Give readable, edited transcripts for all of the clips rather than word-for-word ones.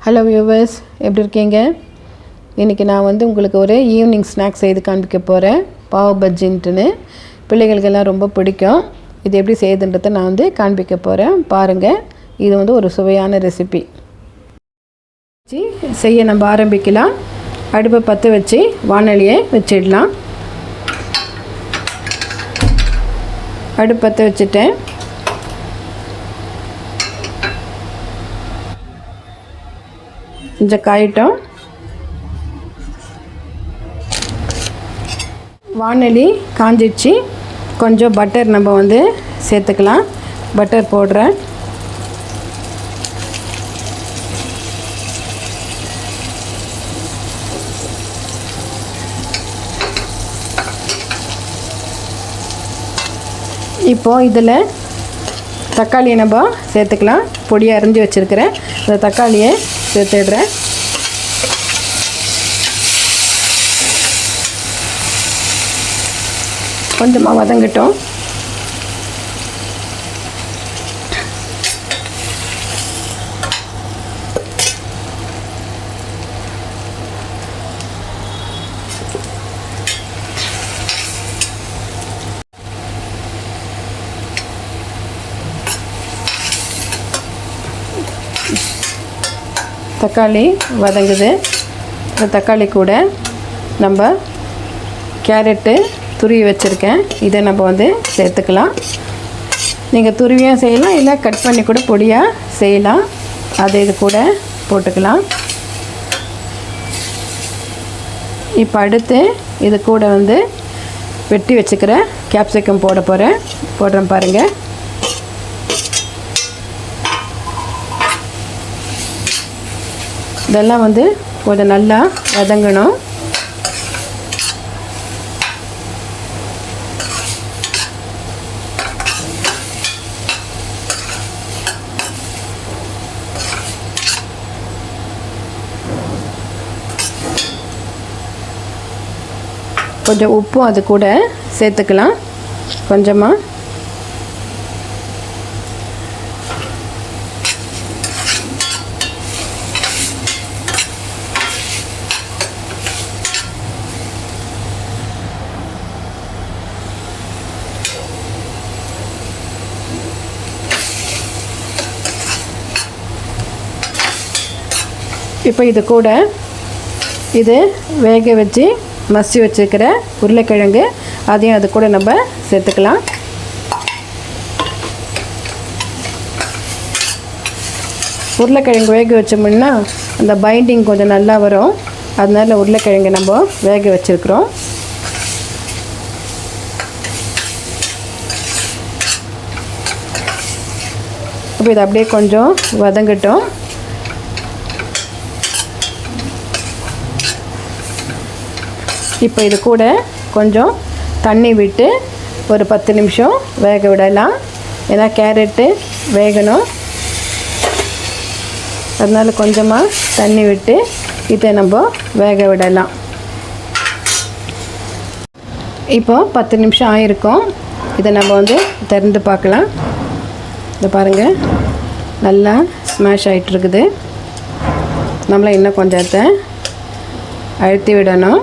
Hello viewers, எப்படி இருக்கீங்க? இன்றைக்கி நான் உங்களுக்கு ஒரு ஈவினிங் ஸ்நாக்ஸ் செய்து காண்பிக்க போகிறேன். பாவ் பஜ்ஜின்ட்டுன்னு பிள்ளைகளுக்கெல்லாம் ரொம்ப பிடிக்கும். இது எப்படி செய்யுதுன்றதை நான் காண்பிக்க போகிறேன். பாருங்கள், இது ஒரு சுவையான ரெசிபி. செய்ய நம்ம ஆரம்பிக்கலாம். அடுப்பை பற்ற வச்சு வானலியை வச்சிடலாம். அடுப்பு பற்ற வச்சுட்டேன். கொஞ்சம் காயிட்டோம். வானலி காஞ்சிடுச்சு. கொஞ்சம் பட்டர் நம்ம சேர்த்துக்கலாம். பட்டர் போடுறேன். இப்போது இதில் தக்காளியை நம்ம சேர்த்துக்கலாம். பொடியை அரிஞ்சு வச்சுருக்கிறேன். இந்த தக்காளியை சேர்த்துடுறேன். கொஞ்சமாக வதங்கட்டும். தக்காளி வதங்குது. இந்த தக்காளி கூட நம்ம கேரட்டு துருவி வச்சுருக்கேன். இதை நம்ம சேர்த்துக்கலாம். நீங்கள் துருவியாக செய்யலாம், இல்லை கட் பண்ணி கூட பொடியாக செய்யலாம். அதை இது கூட போட்டுக்கலாம். இப்போ அடுத்து இது கூட வெட்டி வச்சுக்கிற கேப்சிகம் போடுறேன் பாருங்கள். இதெல்லாம் கொஞ்சம் நல்லா வதங்கணும். கொஞ்சம் உப்பும் அது கூட சேர்த்துக்கலாம். கொஞ்சமாக இப்போ இது கூட வேக வச்சு மசிச்சு வச்சுருக்கிற உருளைக்கிழங்கு அதையும் அது கூட நம்ம சேர்த்துக்கலாம். உருளைக்கிழங்கு வேக வச்சோம்னா அந்த பைண்டிங் கொஞ்சம் நல்லா வரும். அதனால உருளைக்கிழங்கு நம்ம வேக வச்சுருக்குறோம். இப்போ இது அப்படியே கொஞ்சம் வதங்கட்டும். இப்போ இது கூட கொஞ்சம் தண்ணி விட்டு ஒரு 10 நிமிஷம் வேக விடலாம். ஏன்னா கேரட்டு வேகணும். அதனால் கொஞ்சமாக தண்ணி விட்டு இதை நம்ம வேக விடலாம். இப்போ 10 நிமிஷம் ஆகிருக்கும். இதை நம்ம திறந்து பார்க்கலாம். இதை பாருங்கள், நல்லா ஸ்மாஷ் ஆகிட்டுருக்குது. நம்மளை இன்னும் கொஞ்சத்தை அழுத்தி விடணும்.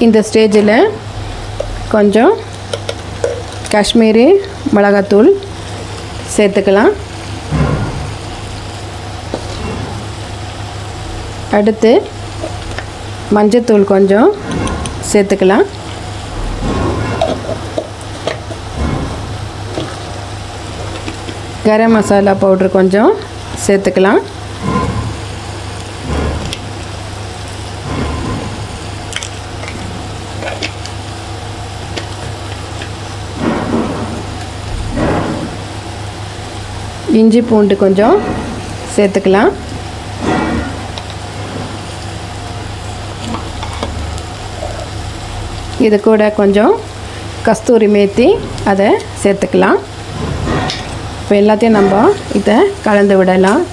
இந்த ஸ்டேஜில் கொஞ்சம் காஷ்மீரி மிளகாத்தூள் சேர்த்துக்கலாம். அடுத்து மஞ்சத்தூள் கொஞ்சம் சேர்த்துக்கலாம். கரம் மசாலா பவுட்ரு கொஞ்சம் சேர்த்துக்கலாம். இஞ்சி பூண்டு கொஞ்சம் சேர்த்துக்கலாம். இது கூட கொஞ்சம் கஸ்தூரி மேத்தி அதை சேர்த்துக்கலாம். இப்போ எல்லாத்தையும் நம்ம இதை கலந்து விடலாம்.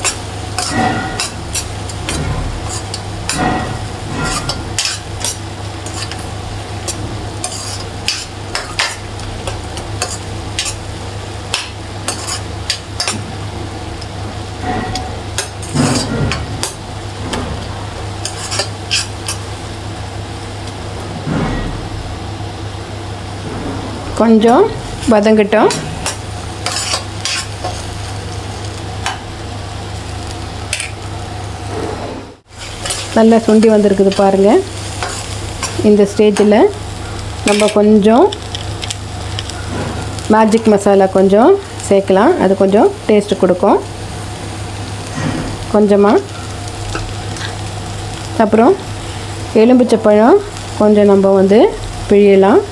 கொஞ்சம் வதங்கட்டும். நல்லா சுண்டி வந்திருக்குது பாருங்கள். இந்த ஸ்டேஜில் நம்ம கொஞ்சம் மேஜிக் மசாலா கொஞ்சம் சேர்க்கலாம். அது கொஞ்சம் டேஸ்ட்டு கொடுக்கும் கொஞ்சமாக. அப்புறம் எலும்பிச்சப்பழம் கொஞ்சம் நம்ம வந்து பிழியலாம்.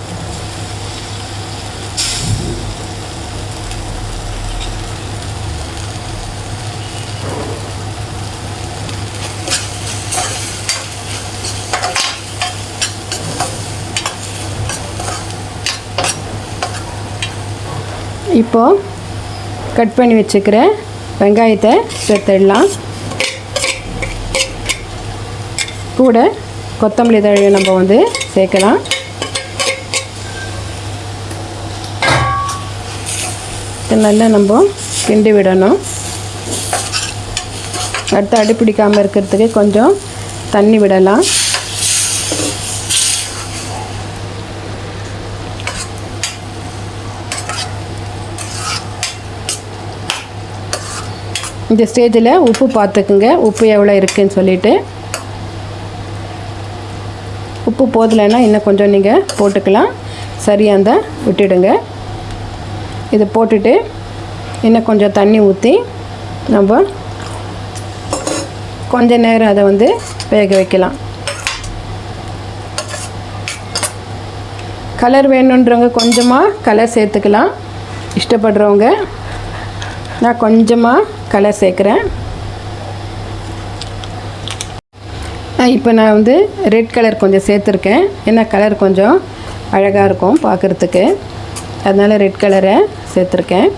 இப்போது கட் பண்ணி வச்சுக்கிற வெங்காயத்தை சேர்த்துடலாம். கூட கொத்தமல்லி தழையை நம்ம வந்து சேர்க்கலாம். நல்லா நம்ம கிண்டி விடணும். அடுத்து அடிப்பிடிக்காமல் இருக்கிறதுக்கு கொஞ்சம் தண்ணி விடலாம். இந்த ஸ்டேஜில் உப்பு பார்த்துக்குங்க, உப்பு எவ்வளோ இருக்குதுன்னு சொல்லிவிட்டு. உப்பு போதலைன்னா இன்னும் கொஞ்சம் நீங்கள் போட்டுக்கலாம். சரியாக இருந்தால் விட்டுடுங்க. இதை போட்டுட்டு இன்னும் கொஞ்சம் தண்ணி ஊற்றி நம்ம கொஞ்ச நேரம் அதை வந்து வேக வைக்கலாம். கலர் வேணுன்றவங்க கொஞ்சமாக கலர் சேர்த்துக்கலாம். இஷ்டப்படுறவங்க நான் கொஞ்சமாக கலர் சேர்க்குறேன். இப்போ நான் வந்து ரெட் கலர் கொஞ்சம் சேர்த்துருக்கேன். ஏன்னா கலர் கொஞ்சம் அழகாக இருக்கும் பார்க்குறதுக்கு, அதனால் ரெட் கலரை சேர்த்துருக்கேன்.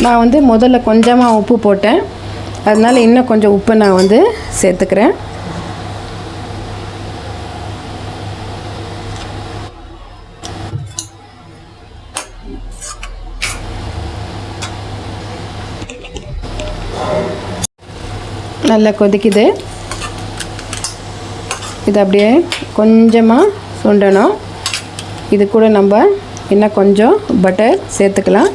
நான் வந்து முதல்ல கொஞ்சமாக உப்பு போட்டேன், அதனால் இன்னும் கொஞ்சம் உப்பு நான் வந்து சேர்த்துக்கிறேன். நல்லா கொதிக்குது. இது அப்படியே கொஞ்சமாக சுண்டணும். இது கூட நம்ம இன்னும் கொஞ்சம் பட்டர் சேர்த்துக்கலாம்.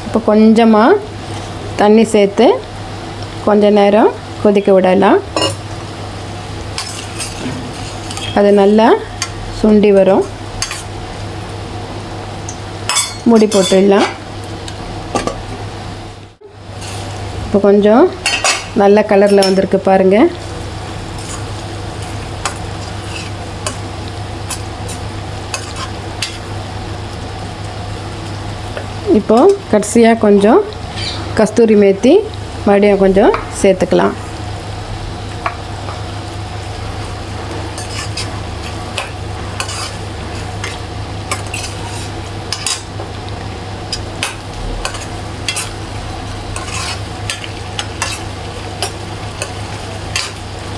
இப்போ கொஞ்சமாக தண்ணி சேர்த்து கொஞ்ச நேரம் கொதிக்க விடலாம். அது நல்லா சுண்டி வரும். மூடி போட்டுடலாம். இப்போ கொஞ்சம் நல்ல கலரில் வந்திருக்கு பாருங்கள். இப்போது கடைசியாக கொஞ்சம் கஸ்தூரி மேத்தி மறுபடியும் கொஞ்சம் சேர்த்துக்கலாம்.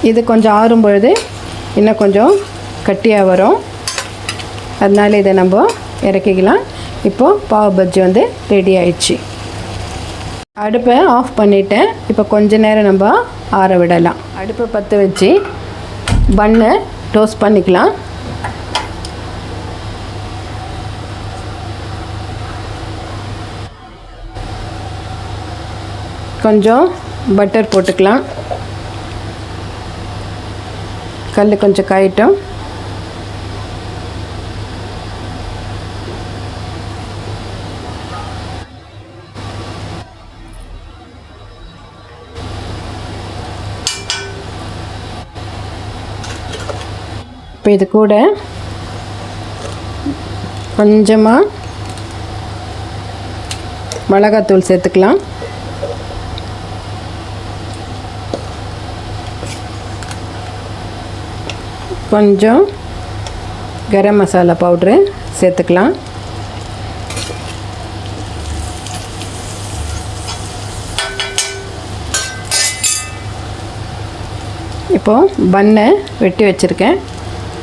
இது கொஞ்சம் ஆறும் பொழுது இன்னும் கொஞ்சம் கட்டியாக வரும். அதனால இதை நம்ம இறக்கிக்கலாம். இப்போது பாவ் பஜ்ஜி வந்து ரெடி ஆயிடுச்சு. அடுப்பை ஆஃப் பண்ணிவிட்டேன். இப்போ கொஞ்ச நேரம் நம்ம ஆற விடலாம். அடுப்பை பற்ற வச்சு பன்னை டோஸ்ட் பண்ணிக்கலாம். கொஞ்சம் பட்டர் போட்டுக்கலாம். கல் கொஞ்சம் காயட்டும். இப்போ இது கூட கொஞ்சமாக மிளகாத்தூள் சேர்த்துக்கலாம். கொஞ்சம் கரம் மசாலா பவுட்ரு சேர்த்துக்கலாம். இப்போது பன்னை வெட்டி வச்சுருக்கேன்,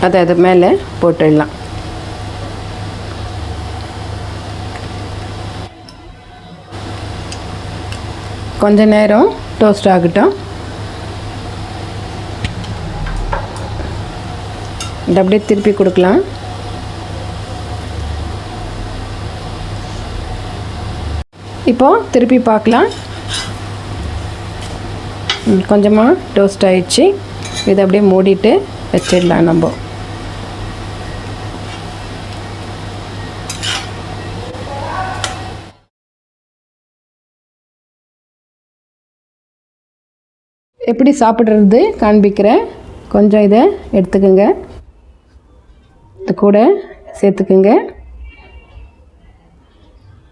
அதை அது மேலே போட்டுடலாம். கொஞ்ச நேரம் டோஸ்ட் ஆகட்டும். இதை அப்படியே திருப்பி கொடுக்கலாம். இப்போது திருப்பி பார்க்கலாம். கொஞ்சமாக டோஸ்ட் ஆயிடுச்சு. இதை அப்படியே மூடிட்டு வச்சிடலாம். நம்ம எப்படி சாப்பிட்றது காண்பிக்கிறேன். கொஞ்சம் இதை எடுத்துக்கோங்க, இது கூட சேர்த்துக்குங்க.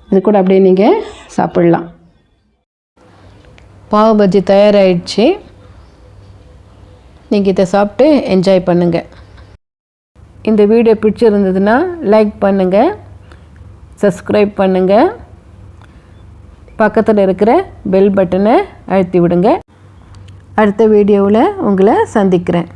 இது கூட அப்படியே நீங்கள் சாப்பிட்லாம். பாவ் பஜ்ஜி தயாராகிடுச்சு. நீங்கள் இதை சாப்பிட்டு என்ஜாய் பண்ணுங்கள். இந்த வீடியோ பிடிச்சிருந்ததுன்னா லைக் பண்ணுங்கள், சப்ஸ்கிரைப் பண்ணுங்கள், பக்கத்தில் இருக்கிற பெல் பட்டனை அழுத்தி விடுங்க. அடுத்த வீடியோவில் உங்களை சந்திக்கிறேன்.